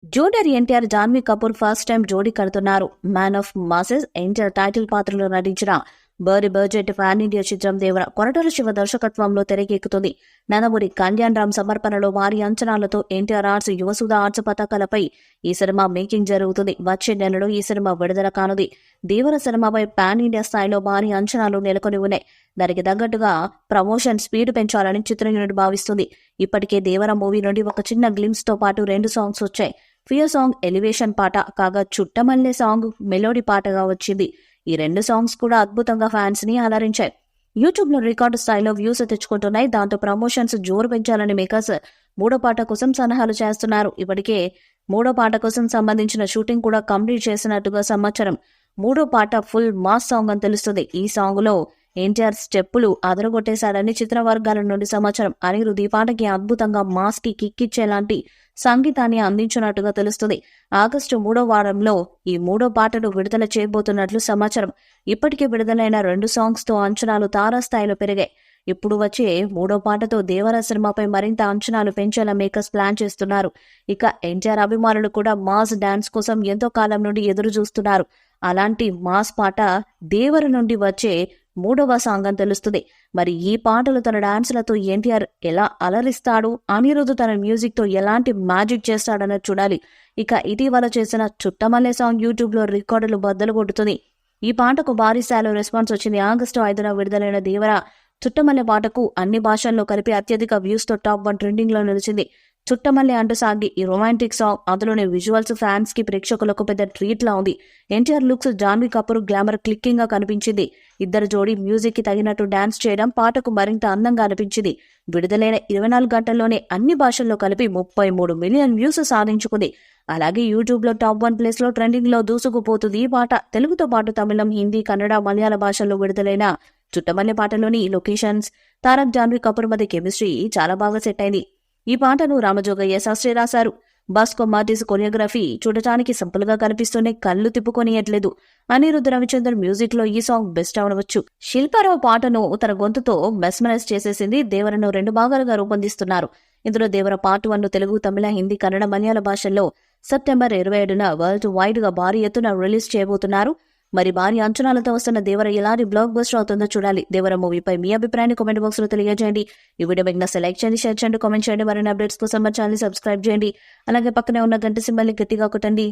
Junior NTR Janhvi Kapoor first time జోడీ కడుతున్నారు. Man of masses NTR title పాత్రలో నటించిన భారీ బడ్జెట్ పాన్ ఇండియా చిత్రం దేవర కొరటాల శివ దర్శకత్వంలో తెరకెక్కుతుంది. నందమూరి కళ్యాణ్ రామ్ సమర్పణలో భారీ అంచనాలతో ఎన్టీఆర్ ఆర్ట్స్, యువసుధ ఆర్ట్స్ పతాకాలపై ఈ సినిమా మేకింగ్ జరుగుతుంది. వచ్చే నెలలో ఈ సినిమా విడుదల కానుంది. దేవర సినిమాపై పాన్ ఇండియా స్థాయిలో భారీ అంచనాలు నెలకొని ఉన్నాయి. దానికి తగ్గట్టుగా ప్రమోషన్ స్పీడ్ పెంచాలని చిత్ర యూనిట్ భావిస్తుంది. ఇప్పటికే దేవర మూవీ నుండి ఒక చిన్న గ్లిమ్స్ తో పాటు 2 సాంగ్స్ వచ్చాయి. ఫియర్ సాంగ్ ఎలివేషన్ పాట కాగా, చుట్టమల్లె సాంగ్ మెలోడీ పాటగా వచ్చింది. ఈ 2 సాంగ్స్ కూడా అద్భుతంగా ఫ్యాన్స్ ని అలరించాయి. యూట్యూబ్ లో రికార్డు స్థాయిలో వ్యూస్ తెచ్చుకుంటున్నాయి. దాంతో ప్రమోషన్స్ జోరు పెంచాలని మేకర్స్ 3వ పాట కోసం సన్నాహాలు చేస్తున్నారు. ఇప్పటికే 3వ పాట కోసం సంబంధించిన షూటింగ్ కూడా కంప్లీట్ చేసినట్టుగా సమాచారం. 3వ పాట ఫుల్ మాస్ సాంగ్ అని తెలుస్తుంది. ఈ సాంగ్ లో ఎన్టీఆర్ స్టెప్పులు అదరగొట్టేశాడని చిత్ర వర్గాల నుండి సమాచారం. అనిరుద్ ఈ పాటకి అద్భుతంగా మాస్ కి కిక్కిచ్చేలాంటి సంగీతాన్ని అందించినట్టుగా తెలుస్తుంది. ఆగస్టు 3వ వారంలో ఈ 3వ పాటను విడుదల చేయబోతున్నట్లు సమాచారం. ఇప్పటికే విడుదలైన 2 సాంగ్స్ తో అంచనాలు తారాస్థాయిలో పెరిగాయి. ఇప్పుడు వచ్చే 3వ పాటతో దేవర సినిమాపై మరింత అంచనాలు పెంచేలా మేకర్స్ ప్లాన్ చేస్తున్నారు. ఇక ఎన్టీఆర్ అభిమానులు కూడా మాస్ డాన్స్ కోసం ఎంతో కాలం నుండి ఎదురు చూస్తున్నారు. అలాంటి మాస్ పాట దేవర నుండి వచ్చే 3వ సాంగ్ అని తెలుస్తుంది. మరి ఈ పాటలు తన డాన్సులతో ఎన్టీఆర్ ఎలా అలరిస్తాడు, అనిరుద్ తన మ్యూజిక్ తో ఎలాంటి మ్యాజిక్ చేస్తాడన్నది చూడాలి. ఇక ఇటీవల చేసిన చుట్టమల్లె సాంగ్ యూట్యూబ్ లో రికార్డులు బద్దలు కొడుతుంది. ఈ పాటకు భారీ స్థాయిలో రెస్పాన్స్ వచ్చింది. ఆగస్టు 5న విడుదలైన దేవర చుట్టమల్లె పాటకు అన్ని భాషల్లో కలిపి అత్యధిక వ్యూస్ తో టాప్ 1 ట్రెండింగ్ లో నిలిచింది. చుట్టమల్లె అంటూ సాగి ఈ రొమాంటిక్ సాంగ్, అందులోని విజువల్స్ ఫ్యాన్స్ కి, ప్రేక్షకులకు పెద్ద ట్రీట్ లా ఉంది. NTR looks, Janhvi Kapoor glamour clicking గా కనిపించింది. ఇద్దరు జోడీ మ్యూజిక్ కి తగినట్టు డాన్స్ చేయడం పాటకు మరింత అందంగా అనిపించింది. విడుదలైన 24 గంటల్లోనే అన్ని భాషల్లో కలిపి 33 మిలియన్ వ్యూస్ సాధించుకుంది. అలాగే యూట్యూబ్ లో టాప్ 1 ప్లేస్ లో ట్రెండింగ్ లో దూసుకుపోతుంది ఈ పాట. తెలుగుతో పాటు తమిళం, హిందీ, కన్నడ, మలయాళ భాషల్లో విడుదలైన చుట్టమల్లె పాటలోని లొకేషన్స్, తారక్ జాన్వీ కపూర్ మధ్య కెమిస్ట్రీ చాలా బాగా సెట్ అయింది. ఈ పాటను రామజోగయ్య శాస్త్రి రాశారు. బాస్కో మార్టిస్ కొరియోగ్రఫీ చూడటానికి సింపుల్ గా కనిపిస్తూనే కళ్ళు తిప్పుకొనియట్లేదు. అనిరుద్ రవిచంద్రన్ మ్యూజిక్ లో ఈ సాంగ్ బెస్ట్ అవనవచ్చు. శిల్పారావు పాటను తన గొంతుతో మెస్మరైజ్ చేసేసింది. దేవరను 2 భాగాలుగా రూపొందిస్తున్నారు. ఇందులో దేవర పార్ట్ 1 తెలుగు, తమిళ, హిందీ, కన్నడ, మలయాళ భాషల్లో సెప్టెంబర్ 27న వరల్డ్ వైడ్ గా భారీ ఎత్తున రిలీజ్ చేయబోతున్నారు. మరి భారీ అంచనాలతో వస్తున్న దేవర ఎలాంటి బ్లాక్ బస్టర్ అవుతుందో చూడాలి. దేవర మూవీపై మీ అభిప్రాయాన్ని కామెంట్ బాక్స్ లో తెలియజేయండి. ఈ వీడియో మీకు నచ్చితే లైక్ చేయండి, షేర్ చేయండి, కామెంట్ చేయండి. మరిన్ని అప్డేట్స్ కోసం మా ఛానల్ సబ్స్క్రైబ్ చేయండి. అలాగే పక్కనే ఉన్న గంట సింబల్ ని గట్టిగా కొట్టండి.